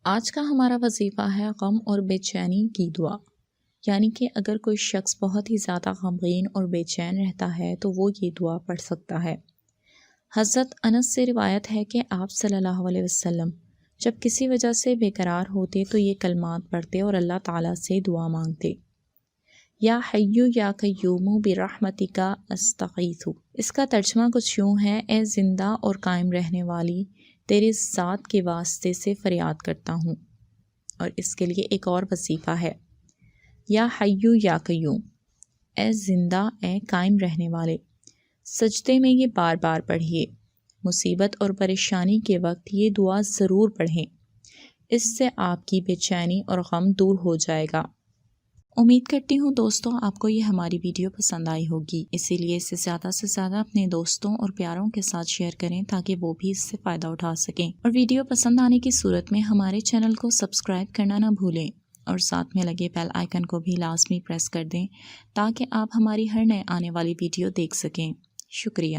آج کا ہمارا وظیفہ ہے غم اور بے چینی کی دعا، یعنی کہ اگر کوئی شخص بہت ہی زیادہ غمگین اور بے چین رہتا ہے تو وہ یہ دعا پڑھ سکتا ہے۔ حضرت انس سے روایت ہے کہ آپ صلی اللہ علیہ وسلم جب کسی وجہ سے بے قرار ہوتے تو یہ کلمات پڑھتے اور اللہ تعالیٰ سے دعا مانگتے۔ یا حیو یا قیوم برحمتک استغیث۔ اس کا ترجمہ کچھ یوں ہے، اے زندہ اور قائم رہنے والی، تیرے ذات کے واسطے سے فریاد کرتا ہوں۔ اور اس کے لیے ایک اور وظیفہ ہے، یا حیو یا قیوم، اے زندہ اے قائم رہنے والے۔ سجدے میں یہ بار بار پڑھیے۔ مصیبت اور پریشانی کے وقت یہ دعا ضرور پڑھیں، اس سے آپ کی بے چینی اور غم دور ہو جائے گا۔ امید کرتی ہوں دوستوں آپ کو یہ ہماری ویڈیو پسند آئی ہوگی، اسی لیے اسے زیادہ سے زیادہ اپنے دوستوں اور پیاروں کے ساتھ شیئر کریں تاکہ وہ بھی اس سے فائدہ اٹھا سکیں، اور ویڈیو پسند آنے کی صورت میں ہمارے چینل کو سبسکرائب کرنا نہ بھولیں اور ساتھ میں لگے بیل آئیکن کو بھی لازمی پریس کر دیں تاکہ آپ ہماری ہر نئے آنے والی ویڈیو دیکھ سکیں۔ شکریہ۔